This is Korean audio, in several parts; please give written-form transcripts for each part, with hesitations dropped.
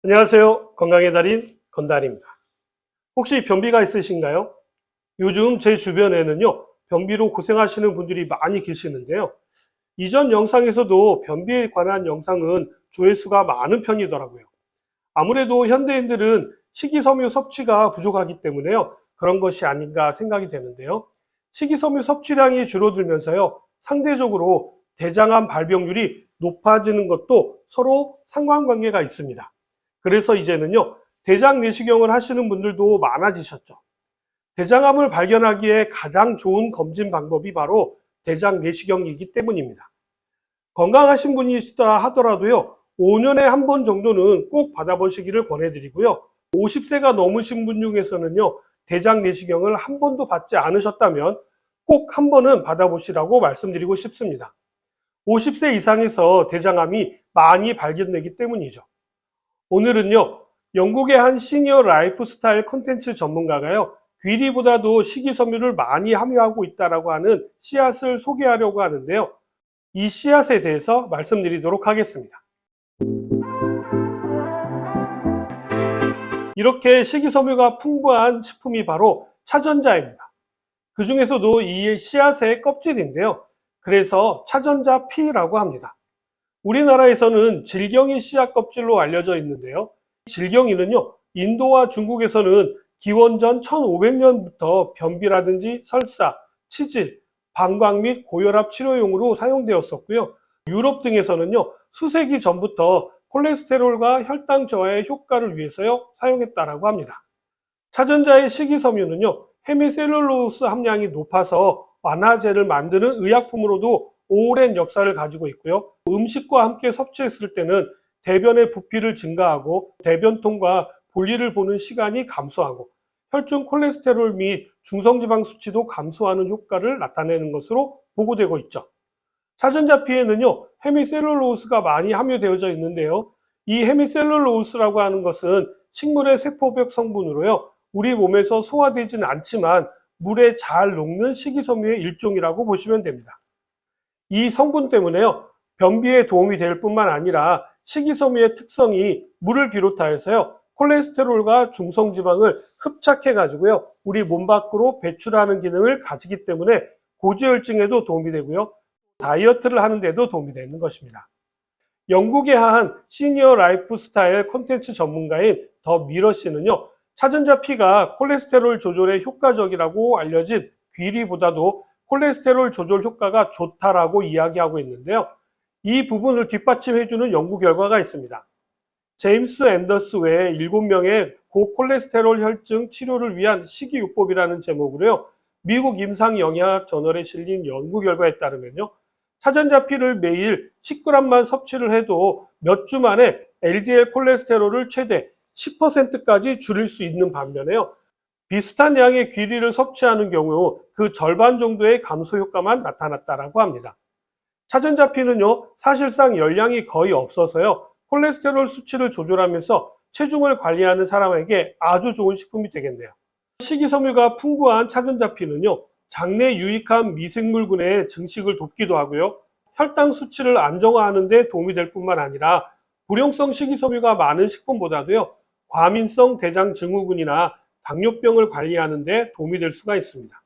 안녕하세요. 건강의 달인 건달입니다. 혹시 변비가 있으신가요? 요즘 제 주변에는요, 변비로 고생하시는 분들이 많이 계시는데요. 이전 영상에서도 변비에 관한 영상은 조회수가 많은 편이더라고요. 아무래도 현대인들은 식이섬유 섭취가 부족하기 때문에요. 그런 것이 아닌가 생각이 되는데요. 식이섬유 섭취량이 줄어들면서요, 상대적으로 대장암 발병률이 높아지는 것도 서로 상관관계가 있습니다. 그래서 이제는요, 대장 내시경을 하시는 분들도 많아지셨죠. 대장암을 발견하기에 가장 좋은 검진 방법이 바로 대장 내시경이기 때문입니다. 건강하신 분이시다 하더라도요, 5년에 한 번 정도는 꼭 받아보시기를 권해드리고요. 50세가 넘으신 분 중에서는요, 대장 내시경을 한 번도 받지 않으셨다면 꼭 한 번은 받아보시라고 말씀드리고 싶습니다. 50세 이상에서 대장암이 많이 발견되기 때문이죠. 오늘은요, 영국의 한 시니어 라이프 스타일 콘텐츠 전문가가요, 귀리보다도 식이섬유를 많이 함유하고 있다고 하는 씨앗을 소개하려고 하는데요. 이 씨앗에 대해서 말씀드리도록 하겠습니다. 이렇게 식이섬유가 풍부한 식품이 바로 차전자입니다. 그 중에서도 이 씨앗의 껍질인데요. 그래서 차전자 피라고 합니다. 우리나라에서는 질경이 씨앗 껍질로 알려져 있는데요. 질경이는요, 인도와 중국에서는 기원전 1500년부터 변비라든지 설사, 치질, 방광 및 고혈압 치료용으로 사용되었었고요. 유럽 등에서는요, 수세기 전부터 콜레스테롤과 혈당 저하의 효과를 위해서요, 사용했다라고 합니다. 차전자의 식이섬유는요, 헤미셀룰로스 함량이 높아서 완화제를 만드는 의약품으로도 오랜 역사를 가지고 있고요. 음식과 함께 섭취했을 때는 대변의 부피를 증가하고 대변통과 볼일을 보는 시간이 감소하고 혈중 콜레스테롤 및 중성지방 수치도 감소하는 효과를 나타내는 것으로 보고되고 있죠. 차전자 피에는요, 헤미셀룰로스가 많이 함유되어져 있는데요. 이 헤미셀룰로스라고 하는 것은 식물의 세포벽 성분으로요, 우리 몸에서 소화되지는 않지만 물에 잘 녹는 식이섬유의 일종이라고 보시면 됩니다. 이 성분 때문에요, 변비에 도움이 될 뿐만 아니라 식이섬유의 특성이 물을 비롯하여서요, 콜레스테롤과 중성지방을 흡착해 가지고요, 우리 몸 밖으로 배출하는 기능을 가지기 때문에 고지혈증에도 도움이 되고요, 다이어트를 하는 데도 도움이 되는 것입니다. 영국의 한 시니어 라이프 스타일 콘텐츠 전문가인 더 미러 씨는요, 차전자 피가 콜레스테롤 조절에 효과적이라고 알려진 귀리보다도 콜레스테롤 조절 효과가 좋다라고 이야기하고 있는데요. 이 부분을 뒷받침해주는 연구 결과가 있습니다. 제임스 앤더스 외에 7명의 고콜레스테롤 혈증 치료를 위한 식이요법이라는 제목으로요, 미국 임상영양학 저널에 실린 연구 결과에 따르면요, 차전자 피를 매일 10g만 섭취를 해도 몇 주 만에 LDL 콜레스테롤을 최대 10%까지 줄일 수 있는 반면에요, 비슷한 양의 귀리를 섭취하는 경우 그 절반 정도의 감소 효과만 나타났다고 합니다. 차전자 피는요, 사실상 열량이 거의 없어서요, 콜레스테롤 수치를 조절하면서 체중을 관리하는 사람에게 아주 좋은 식품이 되겠네요. 식이섬유가 풍부한 차전자 피는요, 장내 유익한 미생물군의 증식을 돕기도 하고요, 혈당 수치를 안정화하는 데 도움이 될 뿐만 아니라 불용성 식이섬유가 많은 식품보다도요, 과민성 대장 증후군이나 당뇨병을 관리하는 데 도움이 될 수가 있습니다.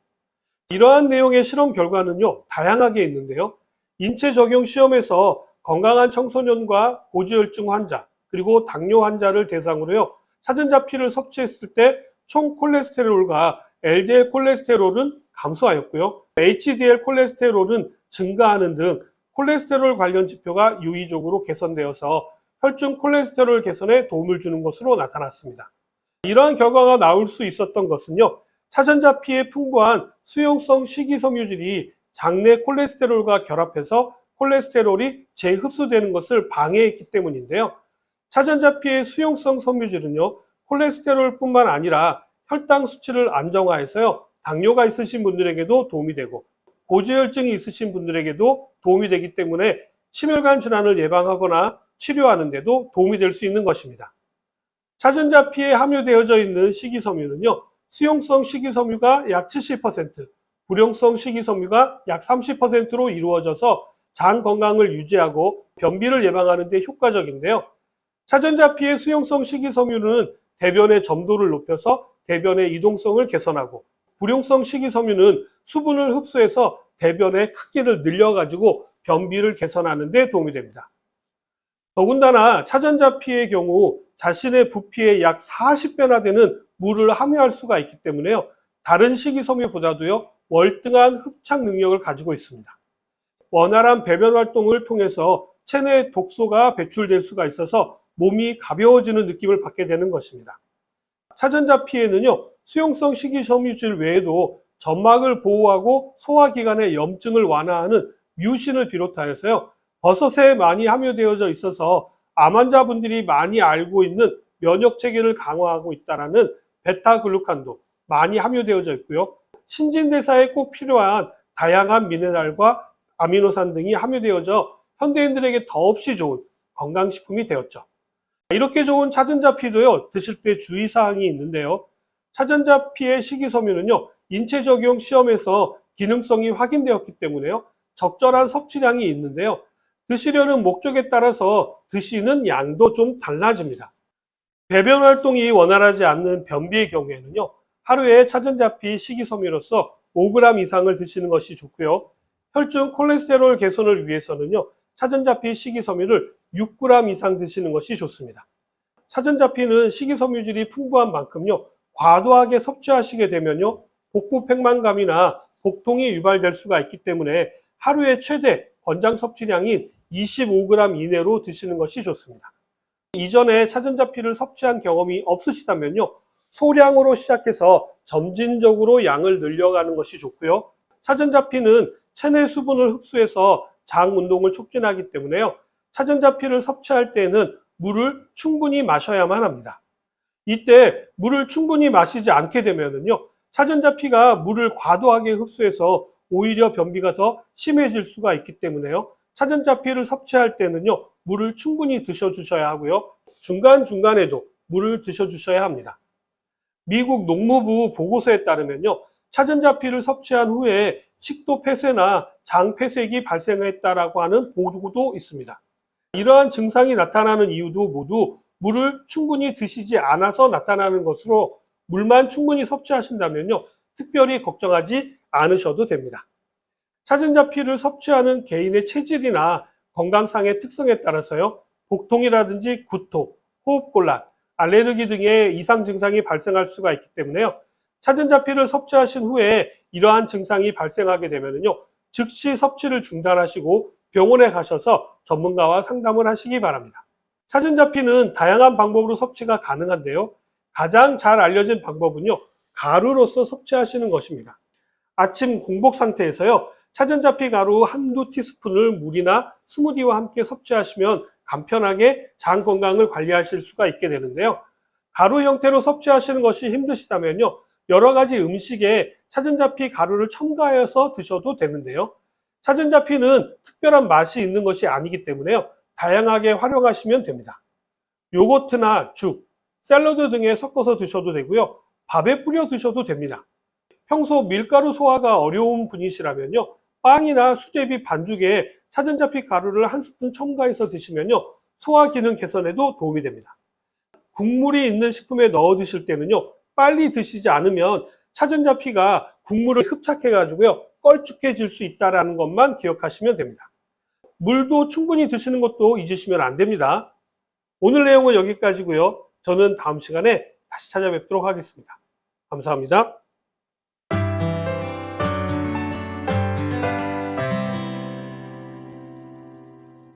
이러한 내용의 실험 결과는요, 다양하게 있는데요. 인체 적용 시험에서 건강한 청소년과 고지혈증 환자, 그리고 당뇨 환자를 대상으로요, 차전자 피를 섭취했을 때 총 콜레스테롤과 LDL 콜레스테롤은 감소하였고요. HDL 콜레스테롤은 증가하는 등 콜레스테롤 관련 지표가 유의적으로 개선되어서 혈중 콜레스테롤 개선에 도움을 주는 것으로 나타났습니다. 이러한 결과가 나올 수 있었던 것은요, 차전자 피에 풍부한 수용성 식이섬유질이 장내 콜레스테롤과 결합해서 콜레스테롤이 재흡수되는 것을 방해했기 때문인데요. 차전자 피의 수용성 섬유질은요, 콜레스테롤뿐만 아니라 혈당 수치를 안정화해서요, 당뇨가 있으신 분들에게도 도움이 되고 고지혈증이 있으신 분들에게도 도움이 되기 때문에 심혈관 질환을 예방하거나 치료하는 데도 도움이 될 수 있는 것입니다. 차전자 피에 함유되어져 있는 식이섬유는요, 수용성 식이섬유가 약 70%, 불용성 식이섬유가 약 30%로 이루어져서 장 건강을 유지하고 변비를 예방하는 데 효과적인데요. 차전자피의 수용성 식이섬유는 대변의 점도를 높여서 대변의 이동성을 개선하고, 불용성 식이섬유는 수분을 흡수해서 대변의 크기를 늘려가지고 변비를 개선하는 데 도움이 됩니다. 더군다나 차전자피의 경우 자신의 부피의 약 40배나 되는 물을 함유할 수가 있기 때문에요. 다른 식이섬유보다도요, 월등한 흡착 능력을 가지고 있습니다. 원활한 배변 활동을 통해서 체내 독소가 배출될 수가 있어서 몸이 가벼워지는 느낌을 받게 되는 것입니다. 차전자피에는요, 수용성 식이섬유질 외에도 점막을 보호하고 소화기관의 염증을 완화하는 뮤신을 비롯하여서요, 버섯에 많이 함유되어져 있어서 암 환자분들이 많이 알고 있는 면역 체계를 강화하고 있다는 베타글루칸도 많이 함유되어져 있고요. 신진대사에 꼭 필요한 다양한 미네랄과 아미노산 등이 함유되어져 현대인들에게 더없이 좋은 건강식품이 되었죠. 이렇게 좋은 차전자피도요, 드실 때 주의사항이 있는데요. 차전자피의 식이섬유는요, 인체 적용 시험에서 기능성이 확인되었기 때문에요, 적절한 섭취량이 있는데요. 드시려는 목적에 따라서 드시는 양도 좀 달라집니다. 배변 활동이 원활하지 않는 변비의 경우에는요, 하루에 차전자피 식이섬유로서 5g 이상을 드시는 것이 좋고요. 혈중 콜레스테롤 개선을 위해서는요, 차전자피 식이섬유를 6g 이상 드시는 것이 좋습니다. 차전자피는 식이섬유질이 풍부한 만큼요, 과도하게 섭취하시게 되면요, 복부 팽만감이나 복통이 유발될 수가 있기 때문에 하루에 최대 권장 섭취량인 25g 이내로 드시는 것이 좋습니다. 이전에 차전자피를 섭취한 경험이 없으시다면요, 소량으로 시작해서 점진적으로 양을 늘려가는 것이 좋고요. 차전자피는 체내 수분을 흡수해서 장 운동을 촉진하기 때문에요, 차전자피를 섭취할 때에는 물을 충분히 마셔야만 합니다. 이때 물을 충분히 마시지 않게 되면요, 차전자피가 물을 과도하게 흡수해서 오히려 변비가 더 심해질 수가 있기 때문에요, 차전자피를 섭취할 때는요, 물을 충분히 드셔주셔야 하고요, 중간중간에도 물을 드셔주셔야 합니다. 미국 농무부 보고서에 따르면요, 차전자피를 섭취한 후에 식도 폐쇄나 장 폐색이 발생했다라고 하는 보고도 있습니다. 이러한 증상이 나타나는 이유도 모두 물을 충분히 드시지 않아서 나타나는 것으로, 물만 충분히 섭취하신다면요, 특별히 걱정하지 않으셔도 됩니다. 차전자피를 섭취하는 개인의 체질이나 건강상의 특성에 따라서요, 복통이라든지 구토, 호흡곤란, 알레르기 등의 이상 증상이 발생할 수가 있기 때문에요, 차전자피를 섭취하신 후에 이러한 증상이 발생하게 되면요, 즉시 섭취를 중단하시고 병원에 가셔서 전문가와 상담을 하시기 바랍니다. 차전자피는 다양한 방법으로 섭취가 가능한데요, 가장 잘 알려진 방법은요, 가루로서 섭취하시는 것입니다. 아침 공복 상태에서요, 차전자피 가루 한두 티스푼을 물이나 스무디와 함께 섭취하시면 간편하게 장 건강을 관리하실 수가 있게 되는데요. 가루 형태로 섭취하시는 것이 힘드시다면요, 여러 가지 음식에 차전자피 가루를 첨가해서 드셔도 되는데요. 차전자피는 특별한 맛이 있는 것이 아니기 때문에요, 다양하게 활용하시면 됩니다. 요거트나 죽, 샐러드 등에 섞어서 드셔도 되고요, 밥에 뿌려 드셔도 됩니다. 평소 밀가루 소화가 어려운 분이시라면요, 빵이나 수제비 반죽에 차전자피 가루를 한 스푼 첨가해서 드시면요, 소화 기능 개선에도 도움이 됩니다. 국물이 있는 식품에 넣어 드실 때는요, 빨리 드시지 않으면 차전자피가 국물을 흡착해 가지고요, 껄쭉해질 수 있다는 것만 기억하시면 됩니다. 물도 충분히 드시는 것도 잊으시면 안 됩니다. 오늘 내용은 여기까지고요. 저는 다음 시간에 다시 찾아뵙도록 하겠습니다. 감사합니다.